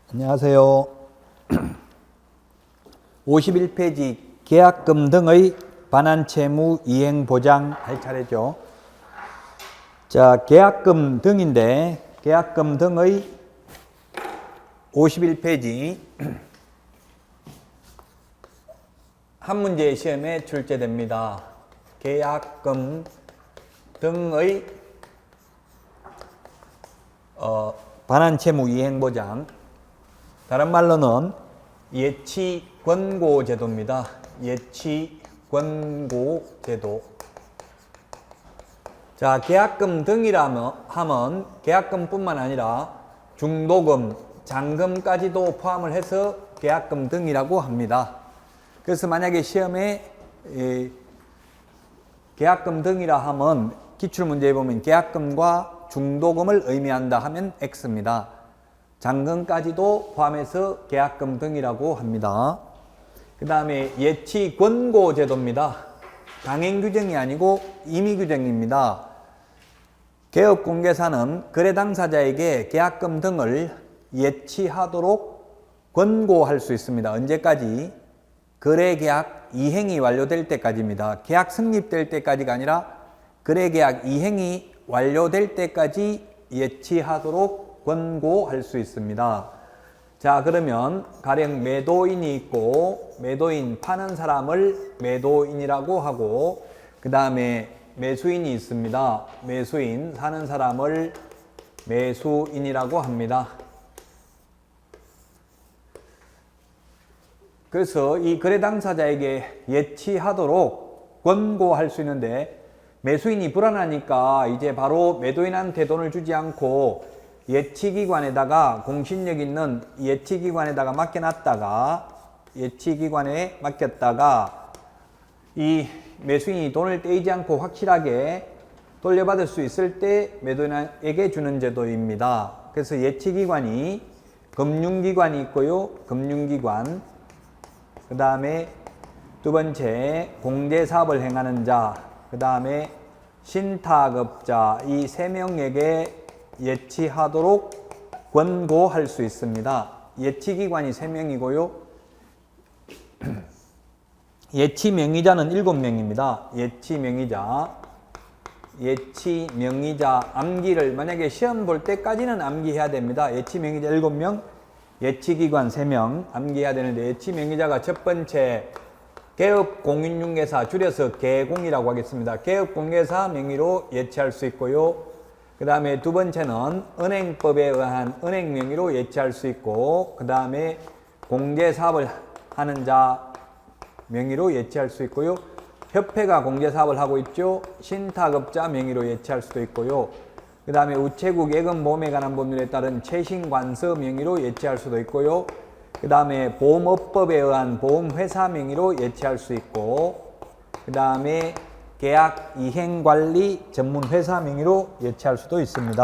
안녕하세요. 51페이지 계약금 등의 반환채무 이행보장 할 차례죠. 자, 계약금 등인데 계약금 등의 51페이지 한 문제 시험에 출제됩니다. 계약금 등의 반환채무 이행보장, 다른 말로는 예치권고제도입니다. 예치권고제도. 자, 계약금 등이라면 하면 계약금뿐만 아니라 중도금, 잔금까지도 포함을 해서 계약금 등이라고 합니다. 그래서 만약에 시험에 계약금 등이라 하면 기출문제에 보면 계약금과 중도금을 의미한다 하면 X입니다. 잔금까지도 포함해서 계약금 등이라고 합니다. 그 다음에 예치권고제도입니다. 강행규정이 아니고 임의규정입니다. 개업공개사는 거래 당사자에게 계약금 등을 예치하도록 권고할 수 있습니다. 언제까지? 거래계약 이행이 완료될 때까지입니다. 계약 성립될 때까지가 아니라 거래계약 이행이 완료될 때까지 예치하도록 권고할 수 있습니다. 자, 그러면 가령 매도인이 있고 매도인 파는 사람을 매도인이라고 하고, 그 다음에 매수인이 있습니다. 매수인 사는 사람을 매수인이라고 합니다. 그래서 이 거래 당사자에게 예치하도록 권고할 수 있는데, 매수인이 불안하니까 이제 바로 매도인한테 돈을 주지 않고 예치기관에다가, 공신력 있는 예치기관에다가 예치기관에 맡겼다가 이 매수인이 돈을 떼이지 않고 확실하게 돌려받을 수 있을 때 매도인에게 주는 제도입니다. 그래서 예치기관이 금융기관이 있고요. 금융기관. 그 다음에 두 번째 공제사업을 행하는 자. 그 다음에 신탁업자. 이 세 명에게 예치하도록 권고할 수 있습니다. 예치기관이 3명이고요. 예치명의자는 7명입니다. 예치명의자 암기를 만약에 시험 볼 때까지는 암기해야 됩니다. 예치명의자 7명, 예치기관 3명 암기해야 되는데, 예치명의자가 첫 번째 개업공인중개사, 줄여서 개공이라고 하겠습니다. 개업공개사 명의로 예치할 수 있고요. 그 다음에 두 번째는 은행법에 의한 은행 명의로 예치할 수 있고, 그 다음에 공제사업을 하는 자 명의로 예치할 수 있고요. 협회가 공제사업을 하고 있죠. 신탁업자 명의로 예치할 수도 있고요. 그 다음에 우체국 예금보험에 관한 법률에 따른 최신관서 명의로 예치할 수도 있고요. 그 다음에 보험업법에 의한 보험회사 명의로 예치할 수 있고, 그 다음에 계약 이행관리 전문회사 명의로 예치할 수도 있습니다.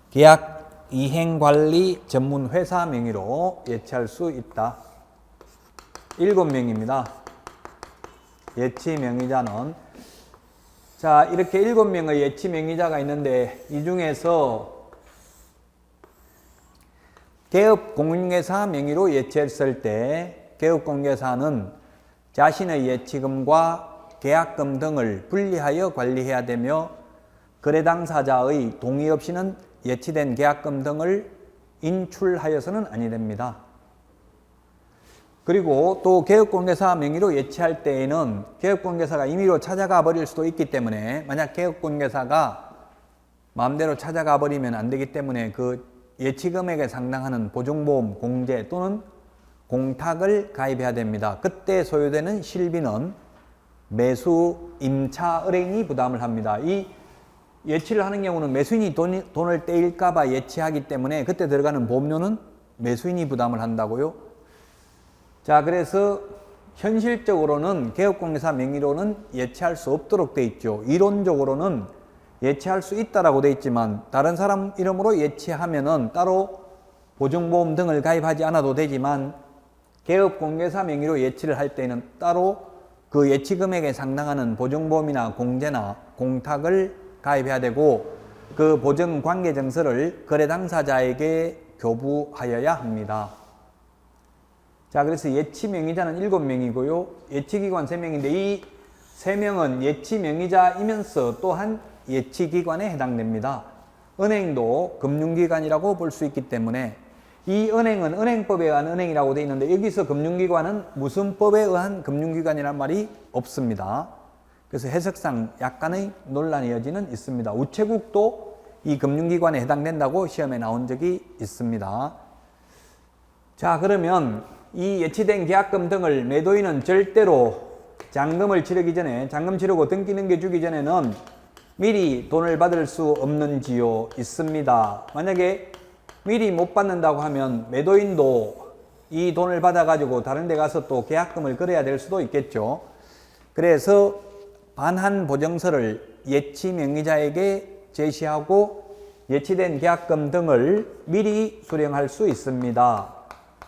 계약 이행관리 전문회사 명의로 예치할 수 있다. 7명입니다. 예치명의자는. 자, 이렇게 7명의 예치명의자가 있는데, 이 중에서 개업공인중개사 명의로 예치했을 때 개업공인중개사는 자신의 예치금과 계약금 등을 분리하여 관리해야 되며, 거래 당사자의 동의 없이는 예치된 계약금 등을 인출하여서는 아니 됩니다. 그리고 또 개업공개사 명의로 예치할 때에는 개업공개사가 임의로 찾아가 버릴 수도 있기 때문에, 만약 개업공개사가 마음대로 찾아가 버리면 안 되기 때문에 그 예치금액에 상당하는 보증보험, 공제 또는 공탁을 가입해야 됩니다. 그때 소요되는 실비는 매수 임차 의뢰인이 부담을 합니다. 이 예치를 하는 경우는 매수인이 돈을 떼일까봐 예치하기 때문에 그때 들어가는 보험료는 매수인이 부담을 한다고요. 자, 그래서 현실적으로는 개업공개사 명의로는 예치할 수 없도록 돼 있죠. 이론적으로는 예치할 수 있다라고 돼 있지만, 다른 사람 이름으로 예치하면은 따로 보증보험 등을 가입하지 않아도 되지만, 개업공개사 명의로 예치를 할 때는 따로 그 예치금액에 상당하는 보증보험이나 공제나 공탁을 가입해야 되고, 그 보증관계증서를 거래 당사자에게 교부하여야 합니다. 자, 그래서 예치 명의자는 7명이고요. 예치기관 3명인데 이 3명은 예치 명의자이면서 또한 예치기관에 해당됩니다. 은행도 금융기관이라고 볼 수 있기 때문에 이 은행은 은행법에 의한 은행이라고 되어 있는데 여기서 금융기관은 무슨 법에 의한 금융기관이란 말이 없습니다. 그래서 해석상 약간의 논란의 여지는 있습니다. 우체국도 이 금융기관에 해당된다고 시험에 나온 적이 있습니다. 자, 그러면 이 예치된 계약금 등을 매도인은 절대로 잔금을 치르기 전에, 잔금 치르고 등기 넘겨주기 전에는 미리 돈을 받을 수 없는지요? 있습니다. 만약에 미리 못 받는다고 하면 매도인도 이 돈을 받아가지고 다른 데 가서 또 계약금을 걸어야 될 수도 있겠죠. 그래서 반환 보증서를 예치 명의자에게 제시하고 예치된 계약금 등을 미리 수령할 수 있습니다.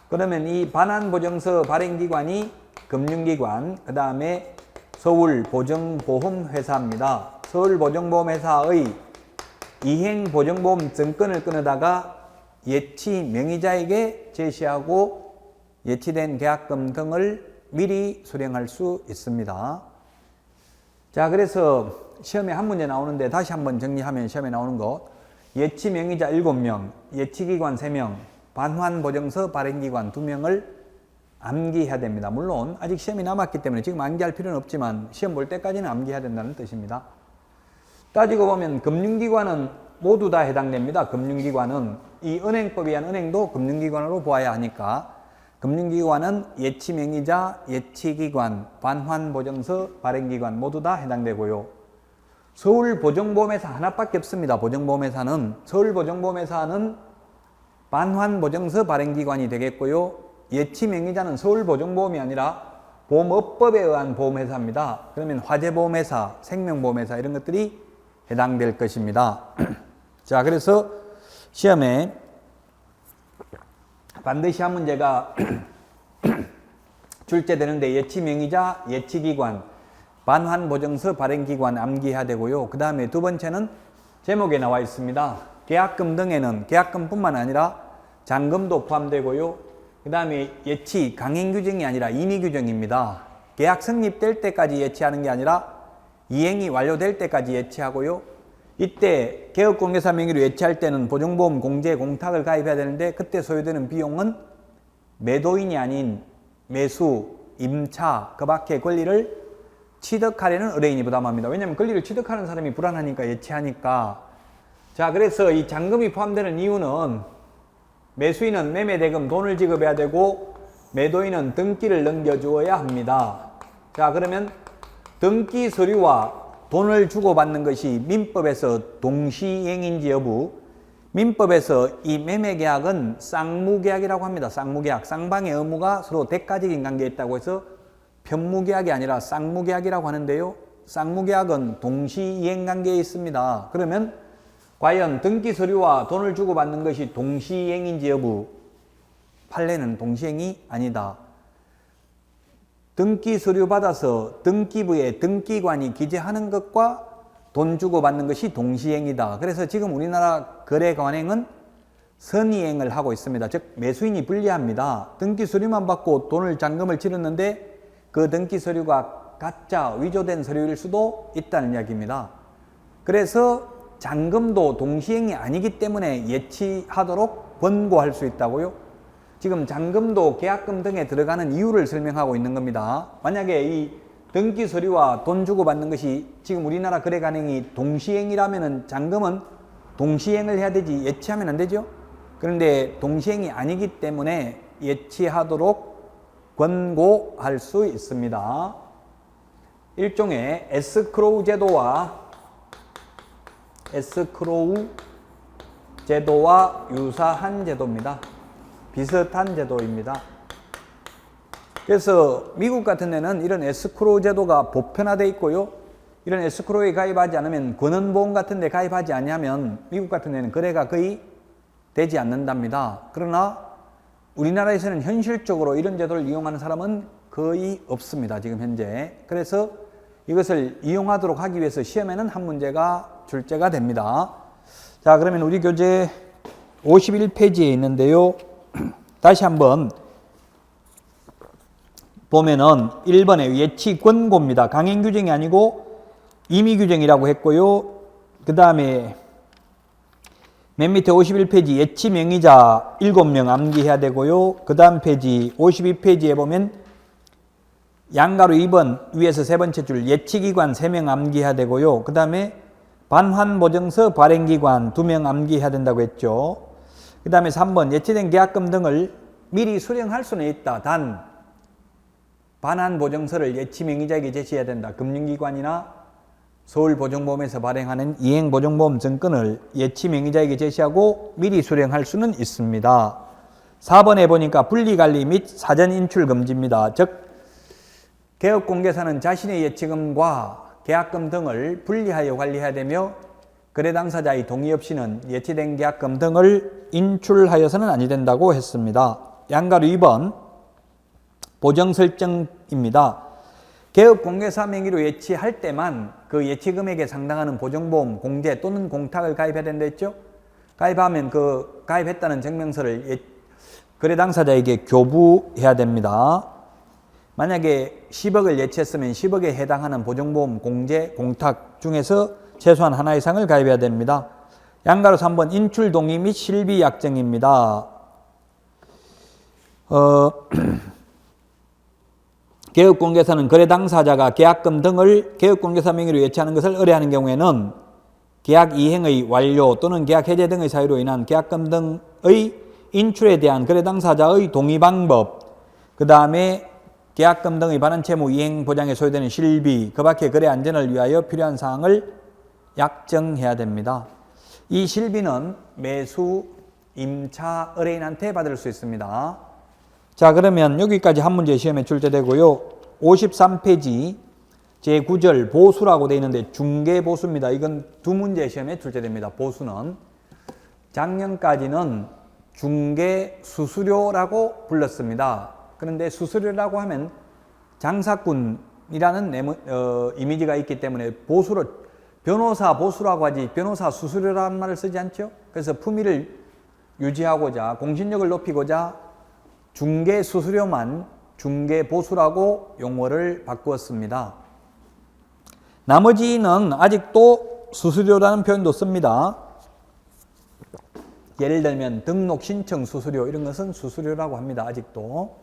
그러면 이 반환 보증서 발행기관이 금융기관, 그 다음에 서울보증보험회사입니다. 서울보증보험회사의 이행보증보험 증권을 끊어다가 예치 명의자에게 제시하고 예치된 계약금 등을 미리 수령할 수 있습니다. 자, 그래서 시험에 한 문제 나오는데 다시 한번 정리하면 시험에 나오는 것. 예치 명의자 7명, 예치기관 3명, 반환보증서 발행기관 2명을 암기해야 됩니다. 물론 아직 시험이 남았기 때문에 지금 암기할 필요는 없지만 시험 볼 때까지는 암기해야 된다는 뜻입니다. 따지고 보면 금융기관은 모두 다 해당됩니다. 금융기관은 이 은행법에 의한 은행도 금융기관으로 보아야 하니까 금융기관은 예치명의자, 예치기관, 반환보증서, 발행기관 모두 다 해당되고요. 서울보증보험회사 하나밖에 없습니다. 보증보험회사는 서울보증보험회사는 반환보증서 발행기관이 되겠고요. 예치명의자는 서울보증보험이 아니라 보험업법에 의한 보험회사입니다. 그러면 화재보험회사, 생명보험회사 이런 것들이 해당될 것입니다. 자, 그래서 시험에 반드시 한 문제가 출제되는데 예치명의자, 예치기관, 반환보증서 발행기관 암기해야 되고요. 그 다음에 두 번째는 제목에 나와 있습니다. 계약금 등에는 계약금뿐만 아니라 잔금도 포함되고요. 그 다음에 예치 강행규정이 아니라 임의규정입니다. 계약 성립될 때까지 예치하는 게 아니라 이행이 완료될 때까지 예치하고요. 이때 개업공개사 명의로 예치할 때는 보증보험 공제 공탁을 가입해야 되는데 그때 소요되는 비용은 매도인이 아닌 매수, 임차 그 밖의 권리를 취득하려는 의뢰인이 부담합니다. 왜냐하면 권리를 취득하는 사람이 불안하니까 예치하니까. 자, 그래서 이 잔금이 포함되는 이유는 매수인은 매매대금 돈을 지급해야 되고 매도인은 등기를 넘겨주어야 합니다. 자, 그러면 등기 서류와 돈을 주고받는 것이 민법에서 동시이행인지 여부, 민법에서 이 매매계약은 쌍무계약이라고 합니다. 쌍무계약, 쌍방의 의무가 서로 대가적인 관계에 있다고 해서 편무계약이 아니라 쌍무계약이라고 하는데요. 쌍무계약은 동시이행 관계에 있습니다. 그러면 과연 등기 서류와 돈을 주고받는 것이 동시이행인지 여부, 판례는 동시이행이 아니다. 등기 서류 받아서 등기부에 등기관이 기재하는 것과 돈 주고받는 것이 동시이행이다. 그래서 지금 우리나라 거래관행은 선이행을 하고 있습니다. 즉 매수인이 불리합니다. 등기 서류만 받고 돈을 잔금을 치렀는데 그 등기 서류가 가짜 위조된 서류일 수도 있다는 이야기입니다. 그래서 잔금도 동시행이 아니기 때문에 예치하도록 권고할 수 있다고요. 지금 잔금도 계약금 등에 들어가는 이유를 설명하고 있는 겁니다. 만약에 이 등기 서류와 돈 주고받는 것이 지금 우리나라 거래관행이 동시행이라면 잔금은 동시행을 해야 되지 예치하면 안 되죠. 그런데 동시행이 아니기 때문에 예치하도록 권고할 수 있습니다. 일종의 에스크로우 제도와 유사한 제도입니다. 비슷한 제도입니다. 그래서 미국 같은 데는 이런 에스크로우 제도가 보편화되어 있고요. 이런 에스크로우에 가입하지 않으면 권은보험 같은 데 가입하지 않으면 미국 같은 데는 거래가 거의 되지 않는답니다. 그러나 우리나라에서는 현실적으로 이런 제도를 이용하는 사람은 거의 없습니다. 지금 현재. 그래서 이것을 이용하도록 하기 위해서 시험에는 한 문제가 출제가 됩니다. 자, 그러면 우리 교재 51페이지에 있는데요. 다시 한번 보면은 1번에 예치 권고입니다. 강행 규정이 아니고 임의 규정이라고 했고요. 그 다음에 맨 밑에 51페이지 예치 명의자 7명 암기해야 되고요. 그 다음 페이지 52페이지에 보면 양가로 2번 위에서 세 번째 줄 예치기관 3명 암기해야 되고요. 그 다음에 반환보증서 발행기관 2명 암기해야 된다고 했죠. 그 다음에 3번 예치된 계약금 등을 미리 수령할 수는 있다. 단 반환보증서를 예치명의자에게 제시해야 된다. 금융기관이나 서울보증보험에서 발행하는 이행보증보험 증권을 예치명의자에게 제시하고 미리 수령할 수는 있습니다. 4번에 보니까 분리관리 및 사전인출 금지입니다. 즉 개업공개사는 자신의 예치금과 계약금 등을 분리하여 관리해야 되며 거래 당사자의 동의 없이는 예치된 계약금 등을 인출하여서는 아니 된다고 했습니다. 양가로 2번 보정설정입니다. 개업공개사 명의로 예치할 때만 그 예치금액에 상당하는 보증보험, 공제 또는 공탁을 가입해야 된다 했죠. 가입하면 그 가입했다는 증명서를 거래 당사자에게 교부해야 됩니다. 만약에 10억을 예치했으면 10억에 해당하는 보증보험, 공제, 공탁 중에서 최소한 하나 이상을 가입해야 됩니다. 양가로 3번 인출동의 및 실비약정입니다. 개업공개사는 거래 당사자가 계약금 등을 개업공개사 명의로 예치하는 것을 의뢰하는 경우에는 계약 이행의 완료 또는 계약 해제 등의 사유로 인한 계약금 등의 인출에 대한 거래 당사자의 동의 방법, 그 다음에 계약금 등의 반환채무 이행 보장에 소요되는 실비, 그 밖에 거래 안전을 위하여 필요한 사항을 약정해야 됩니다. 이 실비는 매수, 임차, 의뢰인한테 받을 수 있습니다. 자, 그러면 여기까지 한 문제 시험에 출제되고요. 53페이지 제9절 보수라고 되어 있는데 중개보수입니다. 이건 두 문제 시험에 출제됩니다. 보수는 작년까지는 중개수수료라고 불렀습니다. 그런데 수수료라고 하면 장사꾼이라는 이미지가 있기 때문에 보수로 변호사 보수라고 하지 변호사 수수료라는 말을 쓰지 않죠. 그래서 품위를 유지하고자 공신력을 높이고자 중개수수료만 중개보수라고 용어를 바꾸었습니다. 나머지는 아직도 수수료라는 표현도 씁니다. 예를 들면 등록 신청 수수료 이런 것은 수수료라고 합니다. 아직도.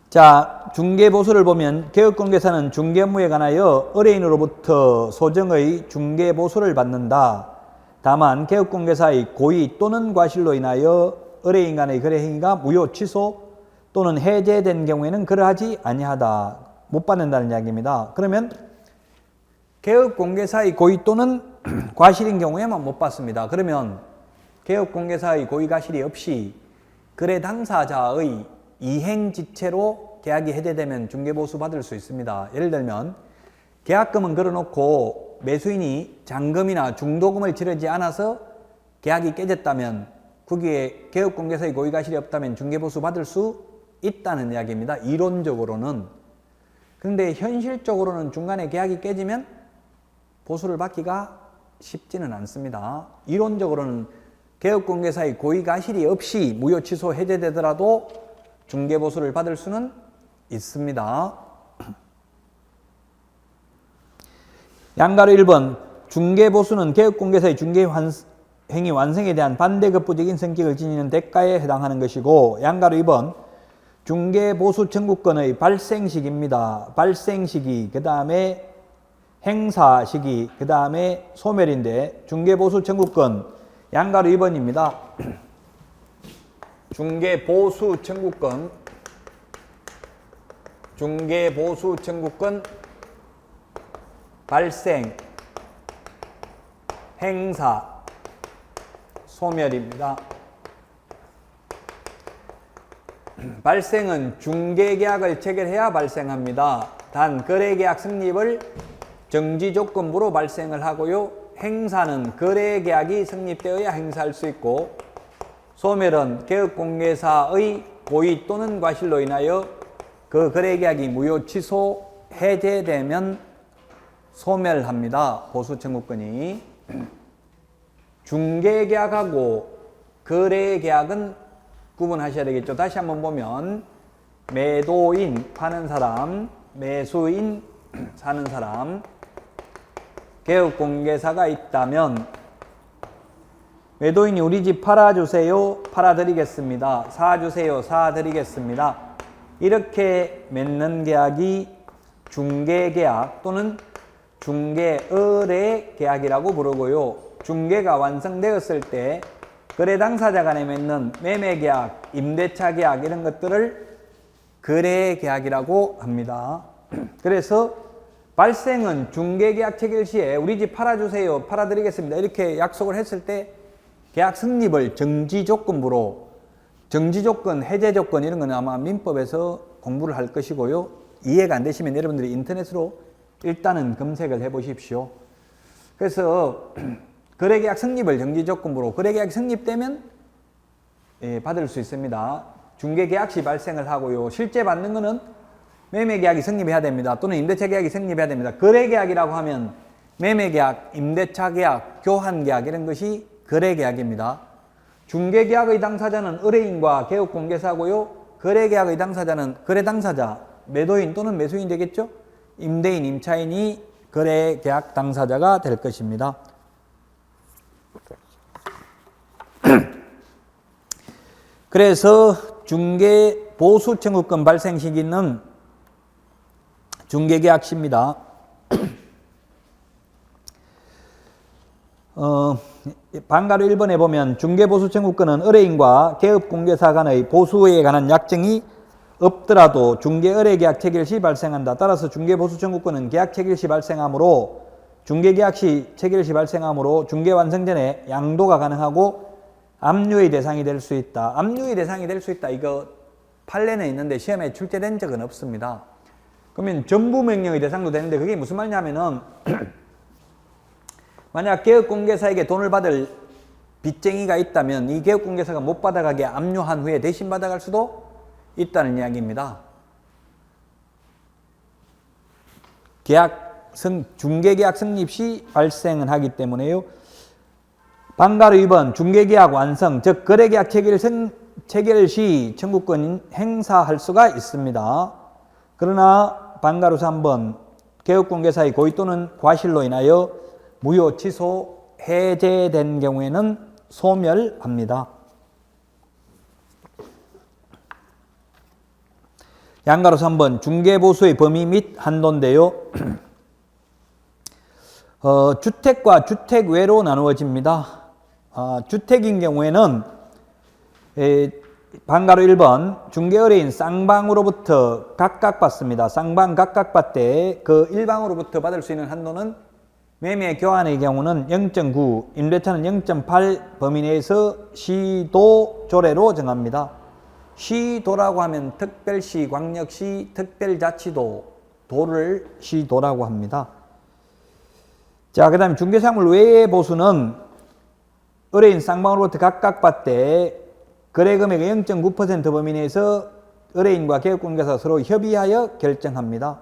자, 중개보수를 보면 개업공개사는 중개 업무에 관하여 의뢰인으로부터 소정의 중개보수를 받는다. 다만 개업공개사의 고의 또는 과실로 인하여 의뢰인 간의 거래 행위가 무효 취소 또는 해제된 경우에는 그러하지 아니하다. 못 받는다는 이야기입니다. 그러면 개업공개사의 고의 또는 과실인 경우에만 못 받습니다. 그러면 개업공개사의 고의 과실이 없이 거래 당사자의 이행지체로 계약이 해제되면 중개보수 받을 수 있습니다. 예를 들면 계약금은 걸어놓고 매수인이 잔금이나 중도금을 치르지 않아서 계약이 깨졌다면 거기에 개업공개사의 고의과실이 없다면 중개보수 받을 수 있다는 이야기입니다. 이론적으로는. 그런데 현실적으로는 중간에 계약이 깨지면 보수를 받기가 쉽지는 않습니다. 이론적으로는 개업공개사의 고의과실이 없이 무효 취소 해제되더라도 중개보수를 받을 수는 있습니다. 양가로 1번 중개보수는 개업공개사의 중개행위 완성에 대한 반대급부적인 성격을 지니는 대가에 해당하는 것이고, 양가로 2번 중개보수 청구권의 발생시기입니다. 발생시기, 그 다음에 행사시기, 그 다음에 소멸인데 중개보수 청구권 양가로 2번입니다. 중개보수 청구권, 중개보수 청구권 발생, 행사, 소멸입니다. 발생은 중개계약을 체결해야 발생합니다. 단 거래계약 성립을 정지조건부로 발생을 하고요. 행사는 거래계약이 성립되어야 행사할 수 있고, 소멸은 개업공개사의 고의 또는 과실로 인하여 그 거래계약이 무효 취소 해제되면 소멸합니다. 보수청구권이. 중개계약하고 거래계약은 구분하셔야 되겠죠. 다시 한번 보면 매도인 파는 사람, 매수인 사는 사람, 개업공개사가 있다면 매도인이 우리 집 팔아주세요, 팔아드리겠습니다. 사주세요, 사드리겠습니다. 이렇게 맺는 계약이 중개계약 또는 중개의뢰 계약이라고 부르고요. 중개가 완성되었을 때 거래 당사자 간에 맺는 매매계약, 임대차 계약 이런 것들을 거래계약이라고 합니다. 그래서 발생은 중개계약 체결 시에 우리 집 팔아주세요, 팔아드리겠습니다. 이렇게 약속을 했을 때 계약 성립을 정지조건부로, 정지조건, 해제조건 이런 건 아마 민법에서 공부를 할 것이고요. 이해가 안 되시면 여러분들이 인터넷으로 일단은 검색을 해 보십시오. 그래서 거래계약 성립을 정지조건부로, 거래계약 성립되면 받을 수 있습니다. 중개계약 시 발생을 하고요. 실제 받는 거는 매매계약이 성립해야 됩니다. 또는 임대차 계약이 성립해야 됩니다. 거래계약이라고 하면 매매계약, 임대차 계약, 교환계약 이런 것이 거래계약입니다. 중개계약의 당사자는 의뢰인과 개업공개사고요. 거래계약의 당사자는 거래당사자, 매도인 또는 매수인 되겠죠. 임대인, 임차인이 거래계약 당사자가 될 것입니다. 그래서 중개 보수 청구권 발생 시기는 중개계약 시입니다. 방가로 1번에 보면 중개보수 청구권은 의뢰인과 개업공개사 간의 보수에 관한 약정이 없더라도 중개의뢰계약 체결 시 발생한다. 따라서 중개보수 청구권은 계약 체결 시 발생하므로, 중개계약 시 체결 시 발생하므로 중개 완성 전에 양도가 가능하고 압류의 대상이 될 수 있다. 압류의 대상이 될 수 있다. 이거 판례는 있는데 시험에 출제된 적은 없습니다. 그러면 전부 명령의 대상도 되는데 그게 무슨 말이냐면은 만약 개업공개사에게 돈을 받을 빚쟁이가 있다면 이 개업공개사가 못 받아가게 압류한 후에 대신 받아갈 수도 있다는 이야기입니다. 중개계약 성립 시 발생은 하기 때문에요. 방가로 2번 중개계약 완성, 즉 거래계약 체결 시 청구권 행사할 수가 있습니다. 그러나 방가로 3번 개업공개사의 고의 또는 과실로 인하여 무효, 취소, 해제된 경우에는 소멸합니다. 양가로 3번 중개보수의 범위 및 한도인데요. 주택과 주택 외로 나누어집니다. 주택인 경우에는 방가로 1번 중개의뢰인 쌍방으로부터 각각 받습니다. 쌍방 각각 받되 그 일방으로부터 받을 수 있는 한도는 매매 교환의 경우는 0.9, 임대차는 0.8 범위 내에서 시도 조례로 정합니다. 시도라고 하면 특별시, 광역시, 특별자치도, 도를 시도라고 합니다. 자, 그 다음에 중개사물 외의 보수는 의뢰인 쌍방으로부터 각각 받되 거래금액의 0.9% 범위 내에서 의뢰인과 개업공개사 서로 협의하여 결정합니다.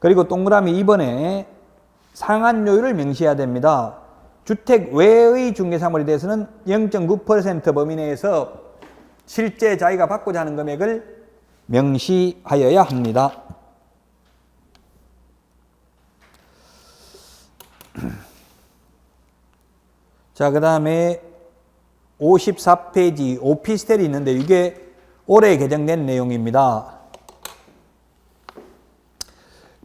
그리고 동그라미 2번에 상한요율을 명시해야 됩니다. 주택 외의 중개사물에 대해서는 0.9% 범위 내에서 실제 자기가 받고자 하는 금액을 명시하여야 합니다. 자, 그 다음에 54페이지 오피스텔이 있는데 이게 올해 개정된 내용입니다.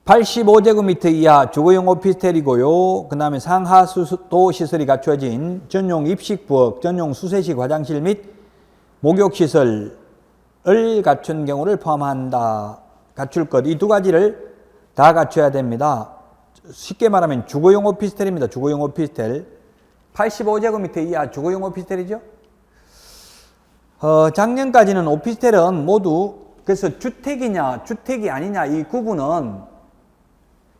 85제곱미터 이하 주거용 오피스텔이고요. 그 다음에 상하수도 시설이 갖추어진 전용 입식부엌, 전용 수세식 화장실 및 목욕시설을 갖춘 경우를 포함한다. 갖출 것. 이 두 가지를 다 갖춰야 됩니다. 쉽게 말하면 주거용 오피스텔입니다. 주거용 오피스텔. 85제곱미터 이하 주거용 오피스텔이죠. 작년까지는 오피스텔은 모두 그래서 주택이냐 주택이 아니냐 이 구분은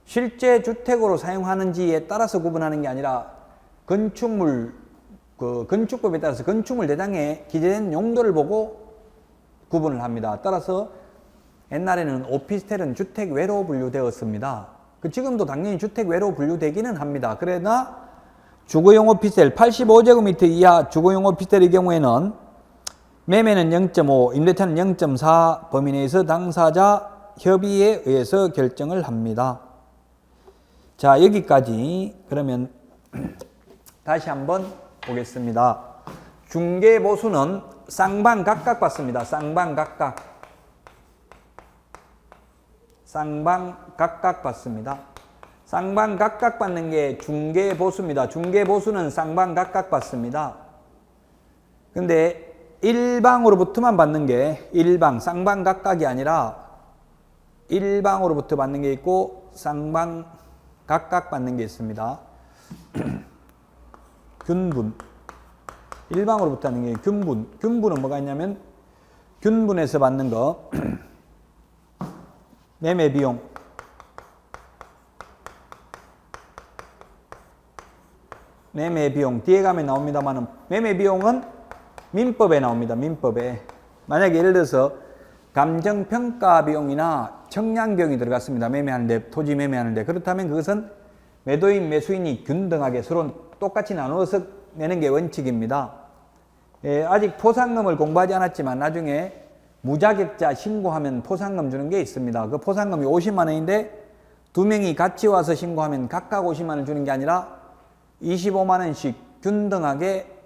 실제 주택으로 사용하는지에 따라서 구분하는 게 아니라 건축물 건축법에 따라서 건축물 대장에 기재된 용도를 보고 구분을 합니다. 따라서 옛날에는 오피스텔은 주택 외로 분류되었습니다. 지금도 당연히 주택 외로 분류되기는 합니다. 그러나 주거용 오피스텔 85제곱미터 이하 주거용 오피스텔의 경우에는 매매는 0.5, 임대차는 0.4 범위 내에서 당사자 협의에 의해서 결정을 합니다. 자, 여기까지 그러면 다시 한번 보겠습니다. 중개보수는 쌍방 각각 받습니다. 쌍방 각각. 쌍방 각각 받습니다. 쌍방 각각 받는 게 중개보수입니다. 중개보수는 쌍방 각각 받습니다. 근데 일방으로부터만 받는 게 일방, 쌍방 각각이 아니라 일방으로부터 받는 게 있고 쌍방 각각 받는 게 있습니다. 균분. 일방으로부터 하는 게 균분. 균분은 뭐가 있냐면 균분에서 받는 거 매매 비용. 매매 비용 뒤에 가면 나옵니다만은 매매 비용은 민법에 나옵니다. 민법에. 만약에 예를 들어서 감정평가 비용이나 청량 비용이 들어갔습니다. 매매하는데, 토지 매매하는데. 그렇다면 그것은 매도인, 매수인이 균등하게 서로 똑같이 나누어서 내는 게 원칙입니다. 예, 아직 포상금을 공부하지 않았지만 나중에 무자격자 신고하면 포상금 주는 게 있습니다. 그 포상금이 50만 원인데 두 명이 같이 와서 신고하면 각각 50만 원 주는 게 아니라 25만 원씩 균등하게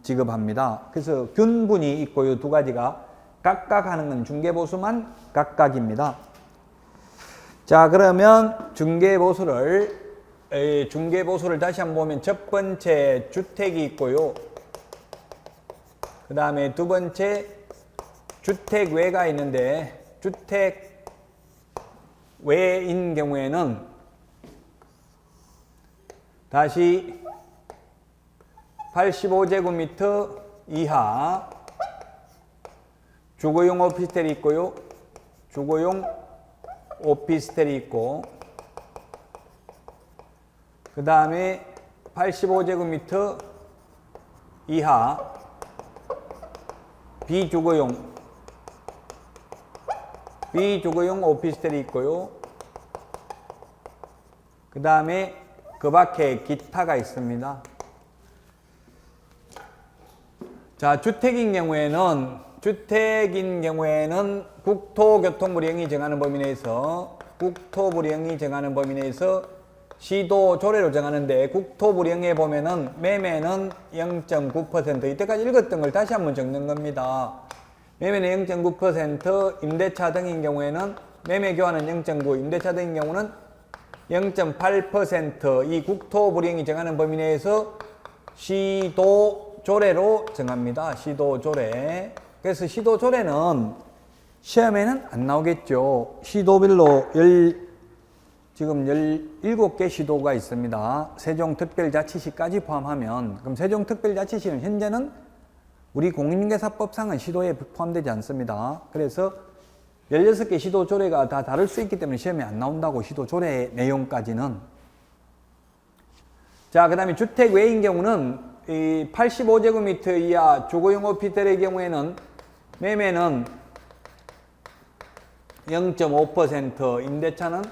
지급합니다. 그래서 균분이 있고 이 두 가지가 각각 하는 건 중개보수만 각각입니다. 자, 그러면 중개보수를 다시 한번 보면 첫 번째 주택이 있고요. 그 다음에 두 번째 주택 외가 있는데 주택 외인 경우에는 다시 85제곱미터 이하 주거용 오피스텔이 있고요. 주거용 오피스텔이 있고 그 다음에 85제곱미터 이하 비주거용 오피스텔이 있고요. 그 다음에 그 밖에 기타가 있습니다. 자, 주택인 경우에는 국토교통부령이 정하는 범위 내에서 시도 조례로 정하는데 국토부령에 보면은 매매는 0.9%, 이때까지 읽었던 걸 다시 한번 적는 겁니다. 매매는 0.9%, 임대차 등인 경우에는 매매 교환은 0.9, 임대차 등인 경우는 0.8% 이 국토부령이 정하는 범위 내에서 시도 조례로 정합니다. 시도 조례. 그래서 시도 조례는 시험에는 안 나오겠죠. 시도별로 지금 17개 시도가 있습니다. 세종특별자치시까지 포함하면. 그럼 세종특별자치시는 현재는 우리 공인중개사법상은 시도에 포함되지 않습니다. 그래서 16개 시도 조례가 다 다를 수 있기 때문에 시험에 안 나온다고, 시도 조례 내용까지는. 자, 그 다음에 주택 외인 경우는 이 85제곱미터 이하 주거용 오피스텔의 경우에는 매매는 0.5%, 임대차는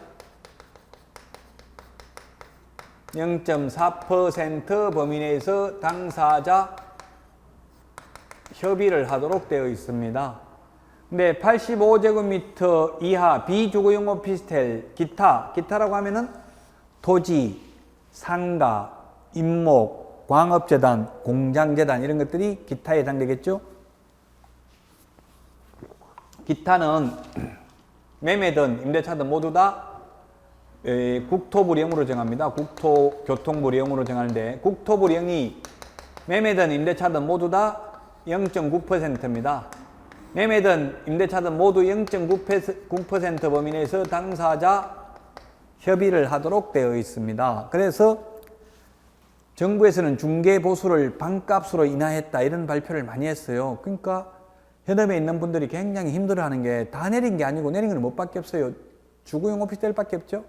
0.4% 범위 내에서 당사자 협의를 하도록 되어 있습니다. 근데 85제곱미터 이하 비주거용 오피스텔 기타라고 하면은 토지, 상가, 임목, 광업재단, 공장재단 이런 것들이 기타에 해당되겠죠. 기타는 매매든 임대차든 모두 다 국토부령으로 정합니다. 국토교통부령으로 정하는데 국토부령이 매매든 임대차든 모두 다 0.9%입니다. 매매든 임대차든 모두 0.9% 범위 내에서 당사자 협의를 하도록 되어 있습니다. 그래서 정부에서는 중개보수를 반값으로 인하했다 이런 발표를 많이 했어요. 그러니까 현업에 있는 분들이 굉장히 힘들어하는 게 다 내린 게 아니고 내린 건 뭐밖에 없어요. 주거용 오피스텔밖에 없죠.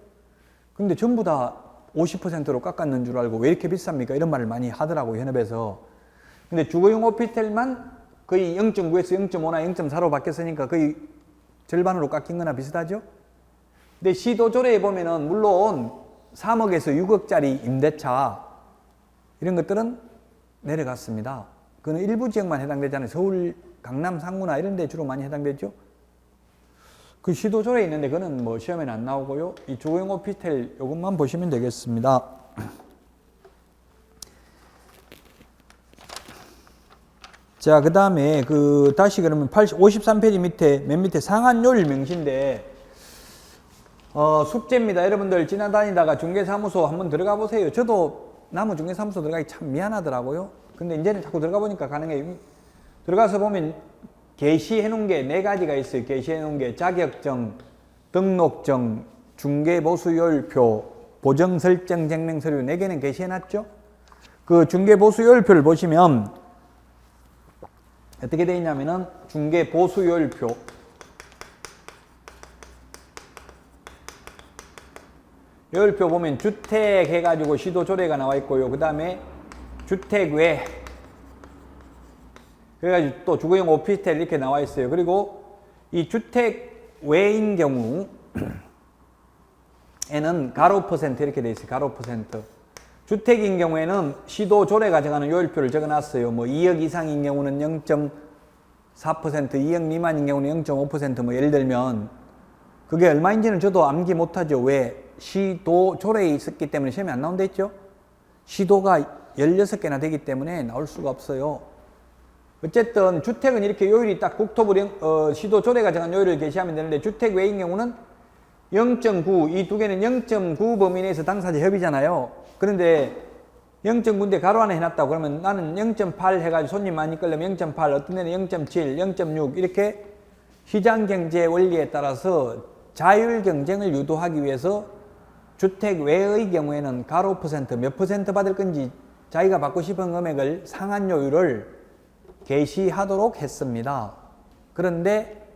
근데 전부 다 50%로 깎았는 줄 알고 왜 이렇게 비쌉니까? 이런 말을 많이 하더라고요, 현업에서. 근데 주거용 오피스텔만 거의 0.9에서 0.5나 0.4로 바뀌었으니까 거의 절반으로 깎인 거나 비슷하죠? 근데 시도조례에 보면은 물론 3억에서 6억짜리 임대차 이런 것들은 내려갔습니다. 그건 일부 지역만 해당되잖아요. 서울, 강남, 상무나 이런 데 주로 많이 해당되죠. 그 시도조례에 있는데 그거는 뭐 시험에는 안 나오고요. 이 주거용 오피스텔 요것만 보시면 되겠습니다. 자, 그 다음에 다시 그러면 53페이지 밑에 맨 밑에 상한요율 명시인데 숙제입니다. 여러분들 지나다니다가 중개사무소 한번 들어가 보세요. 저도 남은 중개사무소 들어가기 참 미안하더라고요. 근데 이제는 자꾸 들어가 보니까 가능해요. 들어가서 보면 게시해 놓은 게 4가지가 있어요. 게시해 놓은 게 자격증, 등록증, 중개보수요율표, 보정설정 증명서류 4개는 게시해 놨죠. 그 중개보수요율표를 보시면 어떻게 되어 있냐면은 중개보수요율표 요율표 보면 주택 해가지고 시도조례가 나와 있고요. 그 다음에 주택 외 그래가지고 또 주거용 오피스텔 이렇게 나와 있어요. 그리고 이 주택 외인 경우 에는 가로 퍼센트 이렇게 되어 있어요. 가로 퍼센트. 주택인 경우에는 시도조례가 정하는 요율표를 적어놨어요. 뭐 2억 이상인 경우는 0.4%, 2억 미만인 경우는 0.5%, 뭐 예를 들면 그게 얼마인지는 저도 암기 못하죠. 왜? 시도조례에 있었기 때문에 시험에 안 나온다 했죠? 시도가 16개나 되기 때문에 나올 수가 없어요. 어쨌든 주택은 이렇게 요율이 딱 국토부 시도조례가 정한 요율을 게시하면 되는데 주택 외인 경우는 0.9, 이 두 개는 0.9 범위 내에서 당사자 협의잖아요. 그런데 0.9인데 가로 안에 해놨다고 그러면 나는 0.8 해가지고 손님 많이 끌려면 0.8, 어떤 데는 0.7, 0.6 이렇게 시장경제 원리에 따라서 자율 경쟁을 유도하기 위해서 주택 외의 경우에는 가로 퍼센트 몇 퍼센트 받을 건지 자기가 받고 싶은 금액을 상한요율을 게시하도록 했습니다. 그런데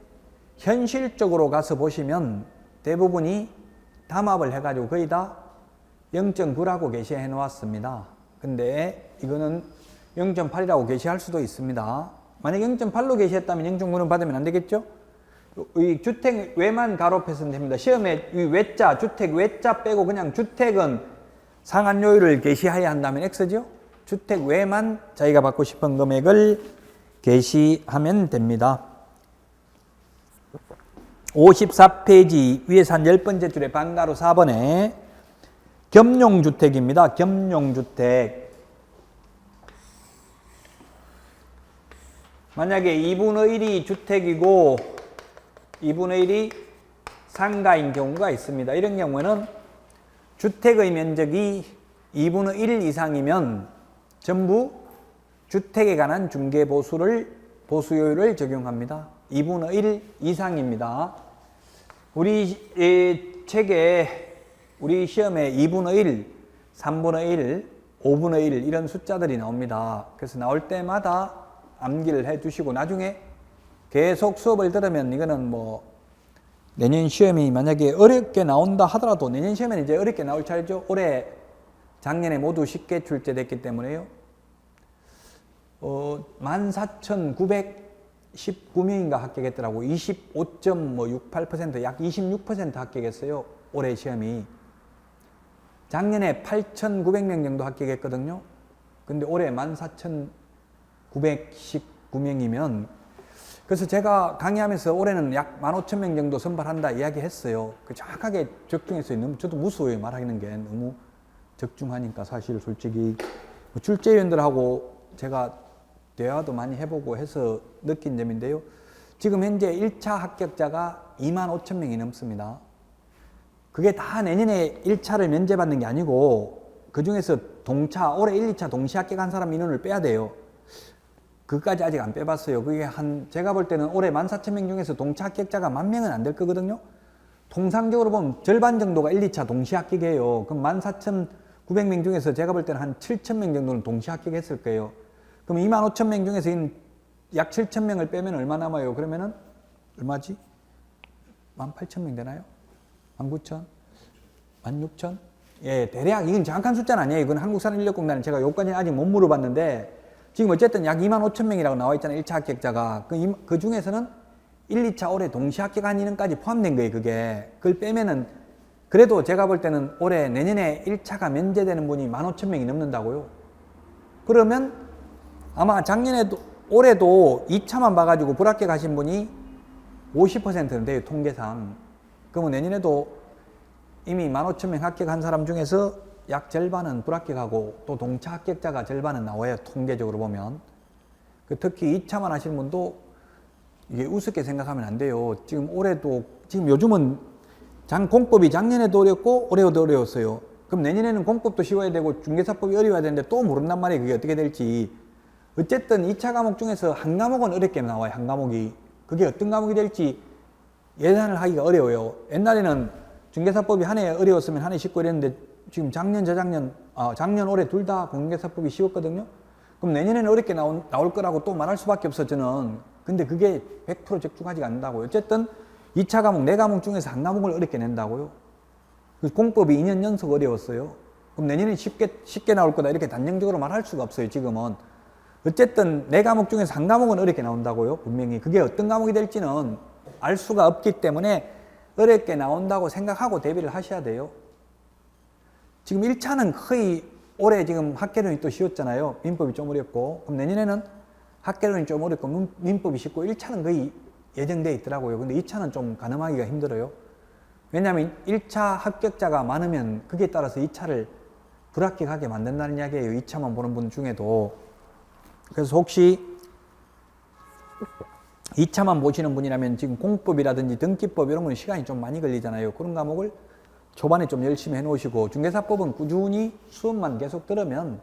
현실적으로 가서 보시면 대부분이 담합을 해가지고 거의 다 0.9라고 게시해 놓았습니다. 근데 이거는 0.8이라고 게시할 수도 있습니다. 만약 0.8로 게시했다면 0.9는 받으면 안 되겠죠? 이 주택 외만 가로 퍼센트입니다. 시험에 이 외자, 주택 외자 빼고 그냥 주택은 상한요율을 게시해야 한다면 X죠? 주택 외만 자기가 받고 싶은 금액을 게시하면 됩니다. 54페이지 위에서 한 10번째 줄에 반가로 4번에 겸용주택입니다. 겸용주택. 만약에 2분의 1이 주택이고 2분의 1이 상가인 경우가 있습니다. 이런 경우에는 주택의 면적이 2분의 1 이상이면 전부 주택에 관한 보수요율을 적용합니다. 2분의 1 이상입니다. 우리 책에 우리 시험에 2분의 1, 3분의 1, 5분의 1 이런 숫자들이 나옵니다. 그래서 나올 때마다 암기를 해 주시고 나중에 계속 수업을 들으면 이거는 뭐 내년 시험이 만약에 어렵게 나온다 하더라도 내년 시험에는 이제 어렵게 나올 차례죠. 올해 작년에 모두 쉽게 출제됐기 때문에요. 14,919명인가 합격했더라고. 25.68%, 약 26% 합격했어요. 올해 시험이. 작년에 8,900명 정도 합격했거든요. 근데 올해 14,919명이면 그래서 제가 강의하면서 올해는 약 15,000명 정도 선발한다 이야기했어요. 정확하게 적중했어요. 너무 저도 무서워요. 말하는 게 너무 적중하니까 사실 솔직히 출제위원들하고 제가 대화도 많이 해보고 해서 느낀 점인데요. 지금 현재 1차 합격자가 25,000명이 넘습니다. 그게 다 내년에 1차를 면제받는 게 아니고 그 중에서 동차, 올해 1, 2차 동시 합격한 사람 인원을 빼야 돼요. 그것까지 아직 안 빼봤어요. 그게 제가 볼 때는 올해 14,000명 중에서 동차 합격자가 10,000명은 안 될 거거든요. 통상적으로 보면 절반 정도가 1, 2차 동시 합격이에요. 그럼 14,900명 중에서 제가 볼 때는 한 7,000명 정도는 동시 합격했을 거예요. 그럼 25,000명 중에서 약 7,000명을 빼면 얼마 남아요? 그러면은 얼마지? 18,000명 되나요? 19,000? 16,000? 예, 대략 이건 정확한 숫자는 아니에요. 이건 한국산업인력공단은 제가 여기까지는 아직 못 물어봤는데 지금 어쨌든 약 25,000명이라고 나와 있잖아요. 1차 합격자가. 그 중에서는 1, 2차 올해 동시 합격한 인원까지 포함된 거예요. 그걸 빼면은 그래도 제가 볼 때는 올해 내년에 1차가 면제되는 분이 15,000명이 넘는다고요. 그러면 아마 작년에도 올해도 2차만 봐가지고 불합격 하신 분이 50%는 돼요, 통계상. 그러면 내년에도 이미 15,000명 합격한 사람 중에서 약 절반은 불합격하고 또 동차 합격자가 절반은 나와요, 통계적으로 보면. 특히 2차만 하시는 분도 이게 우습게 생각하면 안 돼요. 지금 올해도, 지금 요즘은 공법이 작년에도 어렵고 올해도 어려웠어요. 그럼 내년에는 공법도 쉬워야 되고 중개사법이 어려워야 되는데 또 모른단 말이에요, 그게 어떻게 될지. 어쨌든 2차 과목 중에서 한 과목은 어렵게 나와요, 한 과목이. 그게 어떤 과목이 될지 예산을 하기가 어려워요. 옛날에는 중개사법이 한 해 어려웠으면 한 해 쉽고 이랬는데 지금 작년, 저작년, 작년, 올해 둘 다 공개사법이 쉬웠거든요. 그럼 내년에는 어렵게 나올 거라고 또 말할 수밖에 없어, 저는. 근데 그게 100% 적중하지가 않는다고요. 어쨌든 2차 과목, 4과목 중에서 한 과목을 어렵게 낸다고요. 공법이 2년 연속 어려웠어요. 그럼 내년에 쉽게 나올 거다 이렇게 단정적으로 말할 수가 없어요, 지금은. 어쨌든 4과목 중에서 한 과목은 어렵게 나온다고요, 분명히. 그게 어떤 과목이 될지는 알 수가 없기 때문에 어렵게 나온다고 생각하고 대비를 하셔야 돼요. 지금 1차는 거의 올해 지금 학개론이 또 쉬웠잖아요. 민법이 좀 어렵고. 그럼 내년에는 학개론이 좀 어렵고 민법이 쉽고 1차는 거의 예정되어 있더라고요. 근데 2차는 좀 가늠하기가 힘들어요. 왜냐하면 1차 합격자가 많으면 그에 따라서 2차를 불합격하게 만든다는 이야기예요. 2차만 보는 분 중에도. 그래서 혹시 2차만 보시는 분이라면 지금 공법이라든지 등기법 이런 건 시간이 좀 많이 걸리잖아요. 그런 과목을 초반에 좀 열심히 해놓으시고 중개사법은 꾸준히 수업만 계속 들으면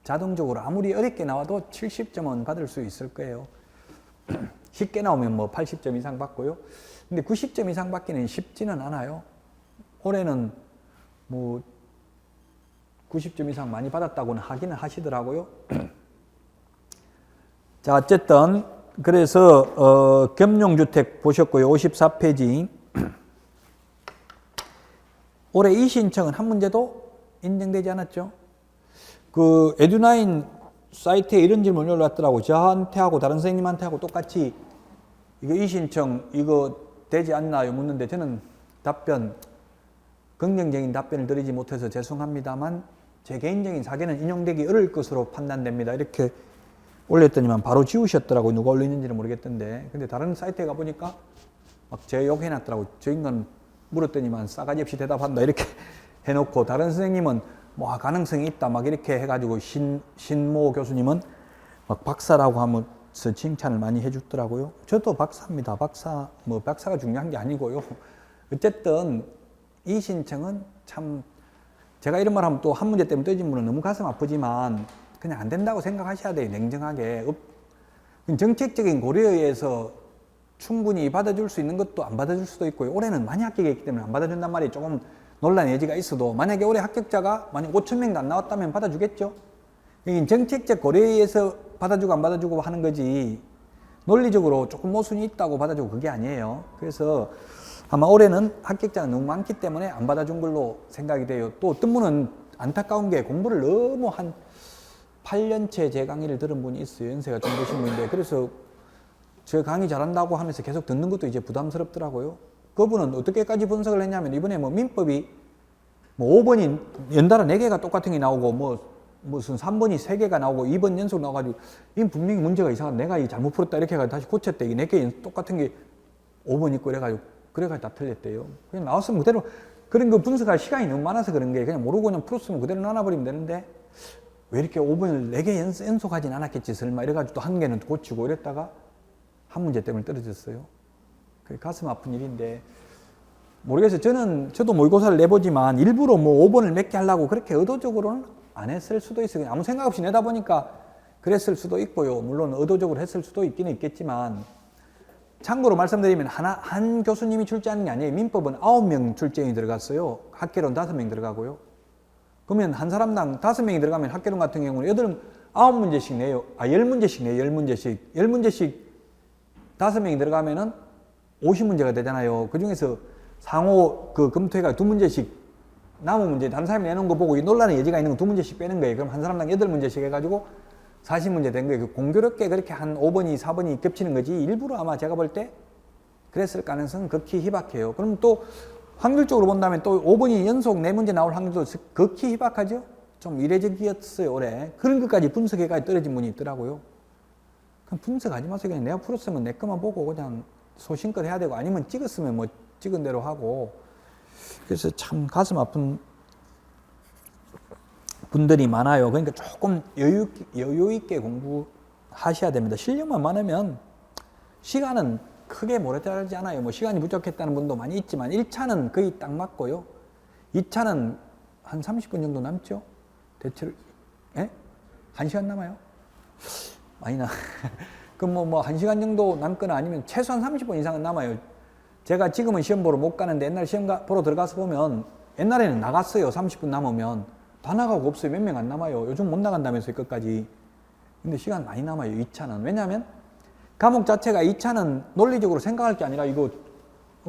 자동적으로 아무리 어렵게 나와도 70점은 받을 수 있을 거예요. 쉽게 나오면 뭐 80점 이상 받고요. 근데 90점 이상 받기는 쉽지는 않아요. 올해는 뭐 90점 이상 많이 받았다고는 하기는 하시더라고요. 자, 어쨌든 그래서 겸용주택 보셨고요. 54페이지. 올해 이 신청은 한 문제도 인정되지 않았죠. 그 에듀나인 사이트에 이런 질문이 올라왔더라고. 저한테 하고 다른 선생님한테 하고 똑같이 이거 이 신청 이거 되지 않나요? 묻는데 저는 긍정적인 답변을 드리지 못해서 죄송합니다만 제 개인적인 사견은 인용되기 어려울 것으로 판단됩니다. 이렇게 올렸더니만 바로 지우셨더라고요. 누가 올렸는지는 모르겠던데. 근데 다른 사이트에 가보니까 막 제 욕해놨더라고요. 저 인간 물었더니만 싸가지 없이 대답한다. 이렇게 해놓고 다른 선생님은 뭐 가능성이 있다. 막 이렇게 해가지고 신모 교수님은 막 박사라고 하면서 칭찬을 많이 해주더라고요. 저도 박사입니다. 박사가 중요한 게 아니고요. 어쨌든 이 신청은 참 제가 이런 말 하면 또 한 문제 때문에 떠진 분은 너무 가슴 아프지만 그냥 안 된다고 생각하셔야 돼요. 냉정하게. 정책적인 고려에 의해서 충분히 받아줄 수 있는 것도 안 받아줄 수도 있고요. 올해는 많이 합격했기 때문에 안 받아준단 말이 조금 논란의 여지가 있어도 만약에 올해 합격자가 만약 5,000명도 안 나왔다면 받아주겠죠. 이게 정책적 고려에 의해서 받아주고 안 받아주고 하는 거지 논리적으로 조금 모순이 있다고 받아주고 그게 아니에요. 그래서 아마 올해는 합격자가 너무 많기 때문에 안 받아준 걸로 생각이 돼요. 또 어떤 분은 안타까운 게 공부를 너무 한 8년째 제 강의를 들은 분이 있어요. 연세가 좀 되신 분인데 그래서 제 강의 잘한다고 하면서 계속 듣는 것도 이제 부담스럽더라고요. 그분은 어떻게까지 분석을 했냐면 이번에 뭐 민법이 뭐 5번이 연달아 4개가 똑같은 게 나오고 무슨 3번이 3개가 나오고 2번 연속 나와가지고 이 분명히 문제가 이상하다. 내가 이 잘못 풀었다 이렇게 해가지고 다시 고쳤대. 이 4개 똑같은 게 5번 있고 그래가지고 다 틀렸대요. 그냥 나왔으면 그대로 그런 거 분석할 시간이 너무 많아서 그런 게 그냥 모르고 그냥 풀었으면 그대로 나눠버리면 되는데 왜 이렇게 5번을 4개 연속하진 않았겠지 설마 이래가지고 또 한 개는 고치고 이랬다가 한 문제 때문에 떨어졌어요. 그게 가슴 아픈 일인데 모르겠어요. 저도 모의고사를 내보지만 일부러 뭐 5번을 몇 개 하려고 그렇게 의도적으로는 안 했을 수도 있어요. 아무 생각 없이 내다 보니까 그랬을 수도 있고요. 물론 의도적으로 했을 수도 있기는 있겠지만 참고로 말씀드리면 한 교수님이 출제하는 게 아니에요. 민법은 9명 출제인이 들어갔어요. 학개론 5명 들어가고요. 그러면 한 사람당 5명이 들어가면 학개론 같은 경우는 9문제씩 내요. 10문제씩 내요. 10문제씩 5명이 들어가면은 50문제가 되잖아요. 그 중에서 상호 검토해가 2문제씩 남은 문제, 다른 사람이 내놓은 거 보고 이 논란의 여지가 있는 거 2문제씩 빼는 거예요. 그럼 한 사람당 8문제씩 해가지고 40문제 된 거예요. 공교롭게 그렇게 한 5번이, 4번이 겹치는 거지. 일부러 아마 제가 볼 때 그랬을 가능성은 극히 희박해요. 그럼 또 확률적으로 본다면 또 5번이 연속 4문제 나올 확률도 극히 희박하죠. 좀 이례적이었어요, 올해. 그런 것까지 분석해가지고 떨어진 분이 있더라고요. 그럼 분석하지 마세요. 그냥 내가 풀었으면 내 것만 보고 그냥 소신껏 해야 되고, 아니면 찍었으면 뭐 찍은 대로 하고. 그래서 참 가슴 아픈 분들이 많아요. 그러니까 조금 여유 있게 공부하셔야 됩니다. 실력만 많으면 시간은 크게 모자라지 않아요. 뭐 시간이 부족했다는 분도 많이 있지만 1차는 거의 딱 맞고요. 2차는 한 30분 정도 남죠? 대체로, 예? 1시간 남아요? 많이 그럼 뭐 1시간 정도 남거나 아니면 최소한 30분 이상은 남아요. 제가 지금은 시험 보러 못 가는데 옛날 시험 보러 들어가서 보면 옛날에는 나갔어요. 30분 남으면. 다 나가고 없어요. 몇 명 안 남아요. 요즘 못 나간다면서요, 끝까지. 근데 시간 많이 남아요, 2차는. 왜냐하면 과목 자체가 2차는 논리적으로 생각할 게 아니라 이거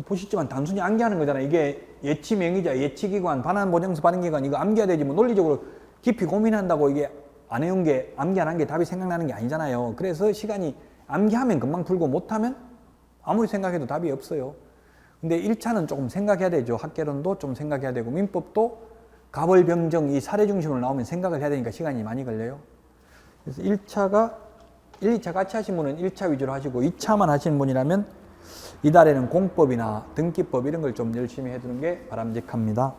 보시지만 단순히 암기하는 거잖아요. 이게 예치 명의자, 예치 기관, 반환 보정서 반응 기관 이거 암기해야 되지 뭐 논리적으로 깊이 고민한다고 이게 안 해온 게 암기 안 한 게 답이 생각나는 게 아니잖아요. 그래서 시간이 암기하면 금방 풀고 못하면 아무리 생각해도 답이 없어요. 근데 1차는 조금 생각해야 되죠. 학개론도 좀 생각해야 되고 민법도 가벌 병정 이 사례 중심으로 나오면 생각을 해야 되니까 시간이 많이 걸려요. 그래서 1차 같이 하신 분은 1차 위주로 하시고 2차만 하시는 분이라면 이달에는 공법이나 등기법 이런 걸 좀 열심히 해두는 게 바람직합니다.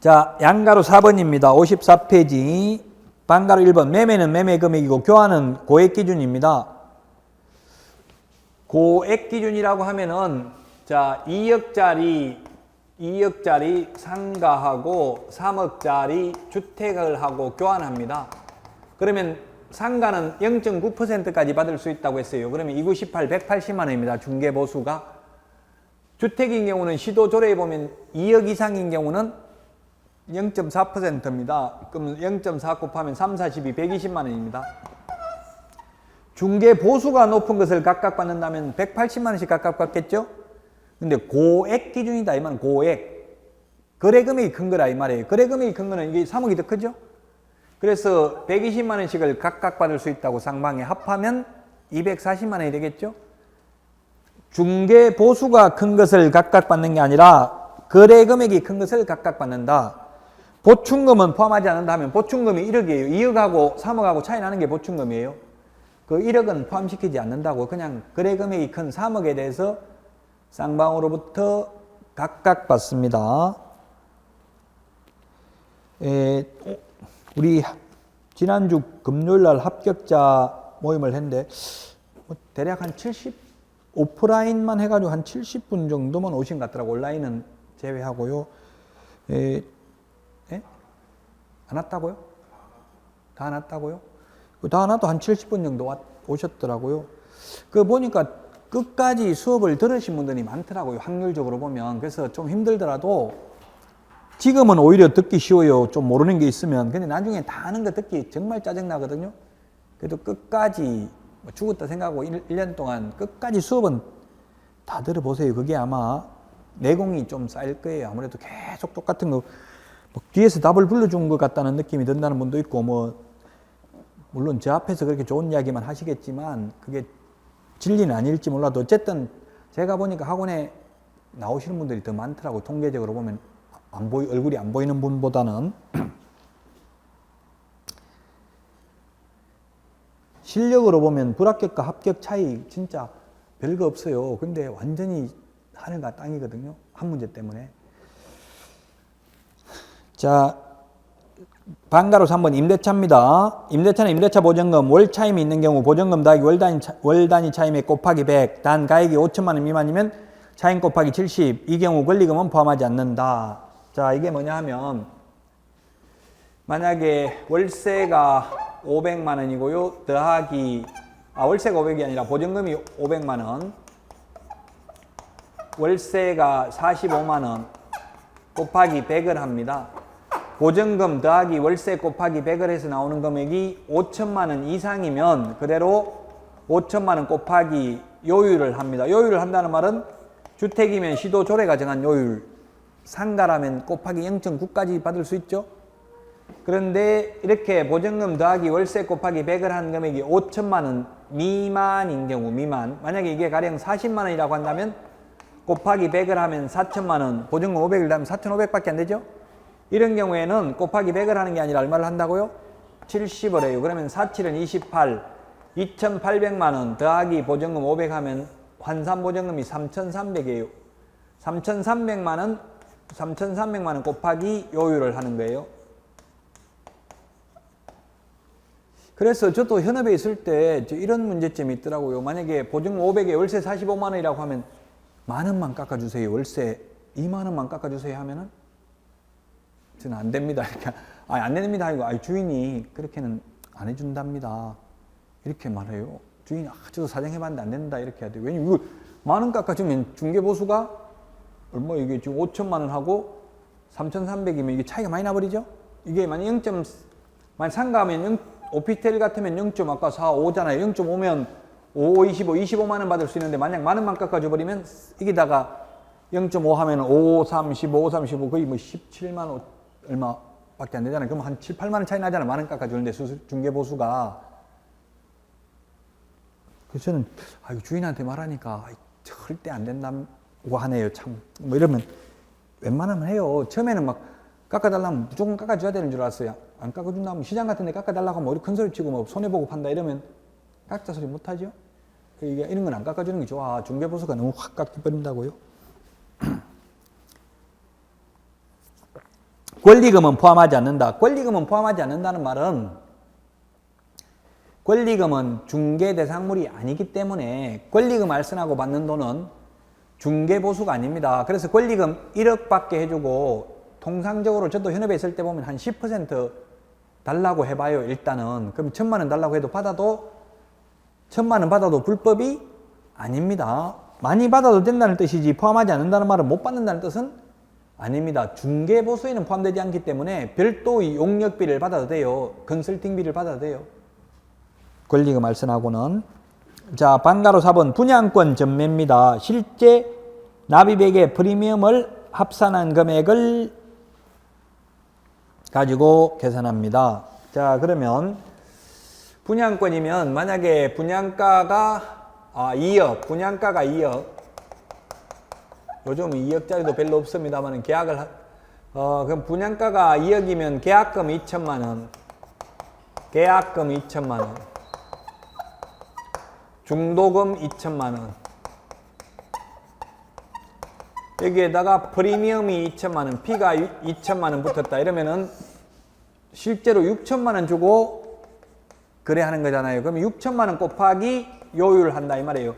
자, 양가로 4번입니다. 54페이지. 반가로 1번. 매매는 매매 금액이고 교환은 고액 기준입니다. 고액 기준이라고 하면은 자, 2억짜리 상가하고 3억짜리 주택을 하고 교환합니다. 그러면 상가는 0.9%까지 받을 수 있다고 했어요. 그러면 298, 180만 원입니다. 중개보수가. 주택인 경우는 시도 조례에 보면 2억 이상인 경우는 0.4%입니다. 그럼 0.4 곱하면 3, 42, 120만 원입니다. 중개보수가 높은 것을 각각 받는다면 180만 원씩 각각 받겠죠? 근데 고액 기준이다 이 말은 고액. 거래금액이 큰 거라 이 말이에요. 거래금액이 큰 거는 이게 3억이 더 크죠? 그래서 120만 원씩을 각각 받을 수 있다고 상방에 합하면 240만 원이 되겠죠? 중개 보수가 큰 것을 각각 받는 게 아니라 거래 금액이 큰 것을 각각 받는다. 보충금은 포함하지 않는다 하면 보충금이 1억이에요. 2억하고 3억하고 차이 나는 게 보충금이에요. 그 1억은 포함시키지 않는다고. 그냥 거래 금액이 큰 3억에 대해서 쌍방으로부터 각각 받습니다. 우리 지난주 금요일날 합격자 모임을 했는데 대략 한 70, 오프라인만 해가지고 한 70분 정도만 오신 것 같더라고. 온라인은 제외하고요. 안 왔다고요? 다 안 왔다고요? 다 안 와도 한 70분 정도 오셨더라고요. 그 보니까 끝까지 수업을 들으신 분들이 많더라고요. 확률적으로 보면. 그래서 좀 힘들더라도 지금은 오히려 듣기 쉬워요. 좀 모르는 게 있으면. 근데 나중에 다 아는 거 듣기 정말 짜증나거든요. 그래도 끝까지 죽었다 생각하고 1년 동안 끝까지 수업은 다 들어보세요. 그게 아마 내공이 좀 쌓일 거예요. 아무래도 계속 똑같은 거 뒤에서 답을 불러준 것 같다는 느낌이 든다는 분도 있고 물론 제 앞에서 그렇게 좋은 이야기만 하시겠지만 그게 진리는 아닐지 몰라도 어쨌든 제가 보니까 학원에 나오시는 분들이 더 많더라고요. 통계적으로 보면 얼굴이 안 보이는 분보다는. 실력으로 보면 불합격과 합격 차이 진짜 별거 없어요. 근데 완전히 하늘과 땅이거든요. 한 문제 때문에. 자, 반가로 3번 임대차입니다. 임대차는 임대차 보증금 월 차임이 있는 경우 보증금 더하기 월 단위 차임액 곱하기 100, 단 가액이 5천만 원 미만이면 차임 곱하기 70, 이 경우 권리금은 포함하지 않는다. 자, 이게 뭐냐 하면 만약에 월세가 500만 원이고요. 더하기 월세가 500이 아니라 보증금이 500만 원, 월세가 45만 원 곱하기 100을 합니다. 보증금 더하기 월세 곱하기 100을 해서 나오는 금액이 5천만 원 이상이면 그대로 5천만 원 곱하기 요율을 합니다. 요율을 한다는 말은 주택이면 시도 조례가 정한 요율, 상가라면 곱하기 0.9까지 받을 수 있죠. 그런데 이렇게 보증금 더하기 월세 곱하기 100을 한 금액이 5천만 원 미만인 경우, 만약에 이게 가령 40만 원이라고 한다면 곱하기 100을 하면 4천만 원, 보증금 500을 하면 4,500밖에 안 되죠. 이런 경우에는 곱하기 100을 하는 게 아니라 얼마를 한다고요? 70을 해요. 그러면 47은 28, 2,800만 원 더하기 보증금 500 하면 환산 보증금이 3,300이에요. 3,300만 원 곱하기 요율을 하는 거예요. 그래서 저도 현업에 있을 때 이런 문제점이 있더라고요. 만약에 보증금 500에 월세 45만 원이라고 하면 만 원만 깎아주세요. 월세 2만 원만 깎아주세요 하면은 저는 안 됩니다. 이렇게 안 됩니다. 아니고 주인이 그렇게는 안 해준답니다. 이렇게 말해요. 주인이 저도 사정해봤는데 안 된다 이렇게 해야 돼요. 왜냐면 이거 만 원 깎아주면 중개보수가 얼마 이게 지금 5천만 원 하고 3,300이면 이게 차이가 많이 나버리죠. 이게 만약 0. 만약 상가하면 오피스텔 같으면 0. 아까 4, 5잖아요. 0.5면 5, 25, 25만 원 받을 수 있는데 만약 만 원만 깎아줘 버리면 이게다가 0.5 하면 5, 35, 5, 35 거의 뭐 17만 원 얼마밖에 안 되잖아요. 그럼 한 7, 8만 원 차이 나잖아요. 만 원 깎아주는데 중개보수가. 그래서 저는 이거 주인한테 말하니까 절대 안 된다고 하네요. 참 뭐 이러면 웬만하면 해요. 처음에는 막 깎아달라면 무조건 깎아줘야 되는 줄 알았어요. 안 깎아준다면 시장 같은 데 깎아달라고 하면 우리 큰 소리 치고 뭐 손해보고 판다 이러면 깎자 소리 못하죠. 이게 이런 건 안 깎아주는 게 좋아. 중개보수가 너무 확 깎여버린다고요. 권리금은 포함하지 않는다. 권리금은 포함하지 않는다는 말은 권리금은 중개 대상물이 아니기 때문에 권리금 알선하고 받는 돈은 중개보수가 아닙니다. 그래서 권리금 1억 받게 해주고 통상적으로 저도 현업에 있을 때 보면 한 10% 달라고 해봐요. 일단은. 그럼 1,000만 원 달라고 해도 1,000만 원 받아도 불법이 아닙니다. 많이 받아도 된다는 뜻이지 포함하지 않는다는 말은 못 받는다는 뜻은 아닙니다. 중개보수에는 포함되지 않기 때문에 별도의 용역비를 받아도 돼요. 컨설팅비를 받아도 돼요. 권리금 알선하고는. 자, 방가로 4번 분양권 전매입니다. 실제 납입액의 프리미엄을 합산한 금액을 가지고 계산합니다. 자, 그러면 분양권이면 만약에 분양가가 2억, 분양가가 2억. 요즘 2억짜리도 별로 없습니다만 계약을 그럼 분양가가 2억이면 계약금 2천만 원. 계약금 2천만 원. 중도금 2천만 원. 여기에다가 프리미엄이 2천만 원, 피가 2천만 원 붙었다. 이러면은 실제로 6천만 원 주고 거래하는 거잖아요. 그럼 6천만 원 곱하기 요율 한다 이 말이에요.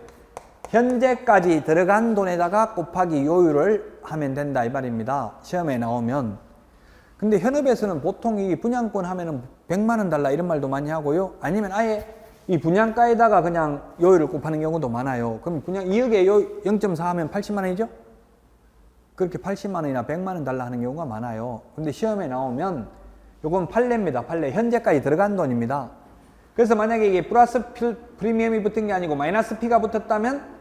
현재까지 들어간 돈에다가 곱하기 요율을 하면 된다 이 말입니다. 시험에 나오면. 근데 현업에서는 보통 이 분양권 하면은 100만 원 달라 이런 말도 많이 하고요. 아니면 아예 이 분양가에다가 그냥 요율을 곱하는 경우도 많아요. 그럼 그냥 2억에 0.4 하면 80만 원이죠? 그렇게 80만 원이나 100만 원 달라 하는 경우가 많아요. 근데 시험에 나오면 요건 판례입니다. 판례. 현재까지 들어간 돈입니다. 그래서 만약에 이게 플러스 프리미엄이 붙은 게 아니고 마이너스 피가 붙었다면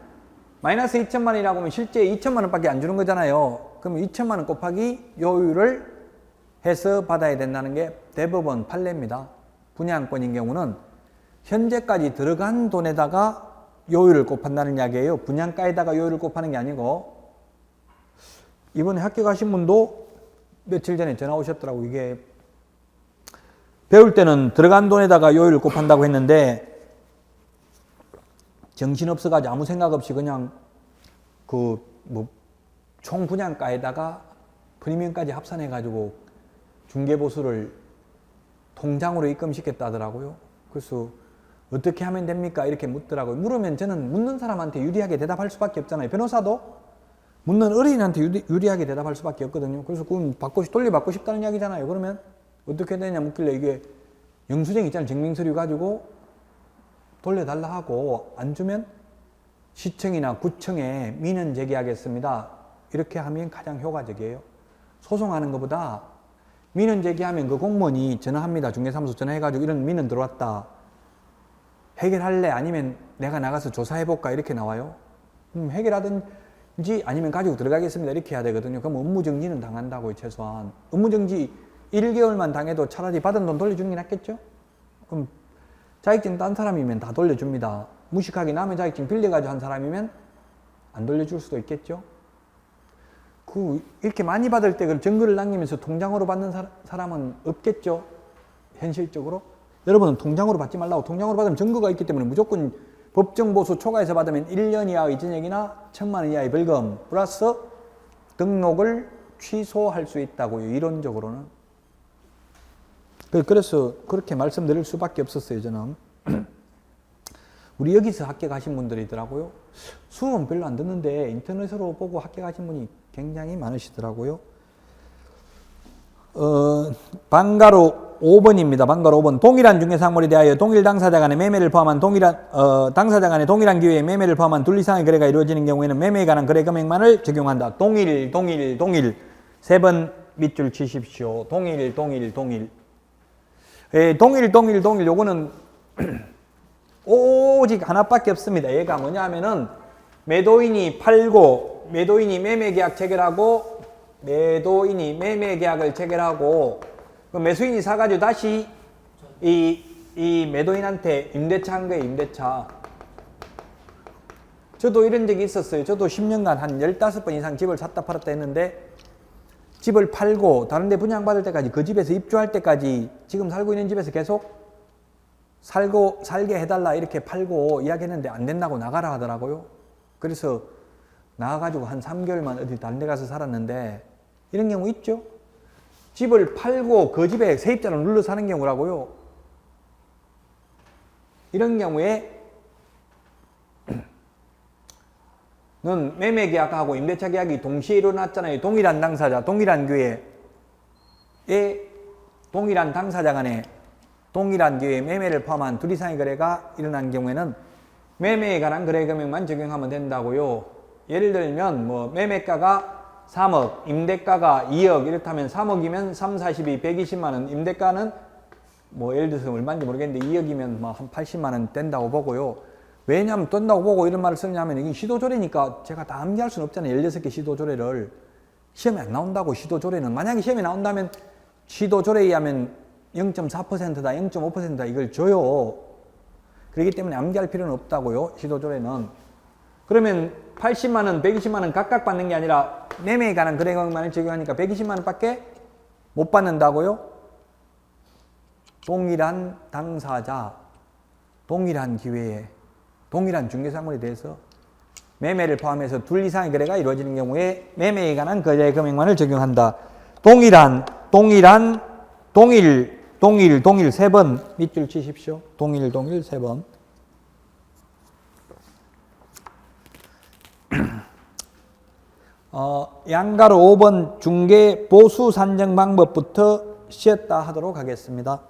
마이너스 2천만 원이라고 하면 실제 2천만 원밖에 안 주는 거잖아요. 그럼 2천만 원 곱하기 요율을 해서 받아야 된다는 게 대법원 판례입니다. 분양권인 경우는 현재까지 들어간 돈에다가 요율을 곱한다는 이야기예요. 분양가에다가 요율을 곱하는 게 아니고. 이번에 학교 가신 분도 며칠 전에 전화 오셨더라고. 이게 배울 때는 들어간 돈에다가 요율을 곱한다고 했는데 정신없어가지고 아무 생각 없이 그냥 총 분양가에다가 프리미엄까지 합산해가지고 중개보수를 통장으로 입금시켰다 하더라고요. 그래서 어떻게 하면 됩니까? 이렇게 묻더라고요. 물으면 저는 묻는 사람한테 유리하게 대답할 수밖에 없잖아요. 변호사도 묻는 어린이한테 유리하게 대답할 수밖에 없거든요. 그래서 그건 돌려받고 싶다는 이야기잖아요. 그러면 어떻게 되냐 묻길래 이게 영수증 있잖아요. 증명서류 가지고 돌려달라 하고 안 주면 시청이나 구청에 민원 제기하겠습니다. 이렇게 하면 가장 효과적이에요. 소송하는 것보다 민원 제기하면 그 공무원이 전화합니다. 중개사무소 전화해가지고 이런 민원 들어왔다. 해결할래? 아니면 내가 나가서 조사해볼까? 이렇게 나와요. 해결하든지 아니면 가지고 들어가겠습니다. 이렇게 해야 되거든요. 그럼 업무정지는 당한다고요. 최소한. 업무정지 1개월만 당해도 차라리 받은 돈 돌려주는 게 낫겠죠? 그럼 자격증 딴 사람이면 다 돌려줍니다. 무식하게 남의 자격증 빌려가지고 한 사람이면 안 돌려줄 수도 있겠죠? 이렇게 많이 받을 때 그 증거를 남기면서 통장으로 받는 사람은 없겠죠? 현실적으로? 여러분은 통장으로 받지 말라고. 통장으로 받으면 증거가 있기 때문에 무조건 법정 보수 초과해서 받으면 1년 이하의 전역이나 1,000만 원 이하의 벌금 플러스 등록을 취소할 수 있다고요. 이론적으로는. 그래서 그렇게 말씀드릴 수밖에 없었어요. 저는. 우리 여기서 합격하신 분들이더라고요. 수업은 별로 안 듣는데 인터넷으로 보고 합격하신 분이 굉장히 많으시더라고요. 방가로 5번입니다. 방가로 5번. 동일한 중개사물에 대하여 동일 당사자 간의 매매를 포함한 당사자 간의 동일한 기회에 매매를 포함한 둘 이상의 거래가 이루어지는 경우에는 매매에 관한 거래 금액만을 적용한다. 동일. 3번 밑줄 치십시오. 동일. 요거는 오직 하나밖에 없습니다. 얘가 뭐냐 하면은 매도인이 팔고 매도인이 매매계약 체결하고 매도인이 매매계약을 체결하고 그 매수인이 사가지고 다시 이 매도인한테 임대차 한 거예요. 임대차. 저도 이런 적이 있었어요. 저도 10년간 한 15번 이상 집을 샀다 팔았다 했는데 집을 팔고 다른 데 분양받을 때까지 그 집에서 입주할 때까지 지금 살고 있는 집에서 계속 살게 해달라 이렇게 팔고 이야기했는데 안 된다고 나가라 하더라고요. 그래서 나가가지고 한 3개월만 어디 다른 데 가서 살았는데 이런 경우 있죠? 집을 팔고 그 집에 세입자를 눌러 사는 경우라고요. 이런 경우에 는 매매계약하고 임대차 계약이 동시에 일어났잖아요. 동일한 당사자, 동일한 기회에 동일한 당사자 간에 동일한 기회에 매매를 포함한 둘 이상의 거래가 일어난 경우에는 매매에 관한 거래 금액만 적용하면 된다고요. 예를 들면 뭐 매매가가 3억, 임대가가 2억 이렇다면 3억이면 3, 42, 120만 원, 임대가는 뭐 예를 들어서 얼마인지 모르겠는데 2억이면 뭐 한 80만 원 된다고 보고요. 왜냐하면 뜬다고 보고 이런 말을 쓰냐면 이게 시도조례니까 제가 다 암기할 수는 없잖아요. 16개 시도조례를. 시험에 안 나온다고 시도조례는. 만약에 시험에 나온다면 시도조례에 의하면 0.4%다 0.5%다 이걸 줘요. 그렇기 때문에 암기할 필요는 없다고요. 시도조례는. 그러면 80만 원, 120만 원 각각 받는 게 아니라 매매에 관한 거래금액만을 적용하니까 120만 원 밖에 못 받는다고요. 동일한 당사자, 동일한 기회에 동일한 중개사물에 대해서 매매를 포함해서 둘 이상의 거래가 이루어지는 경우에 매매에 관한 거래 금액만을 적용한다. 동일 3번 밑줄 치십시오. 동일 3번. 양가로 5번 중개 보수 산정 방법부터 쉬었다 하도록 하겠습니다.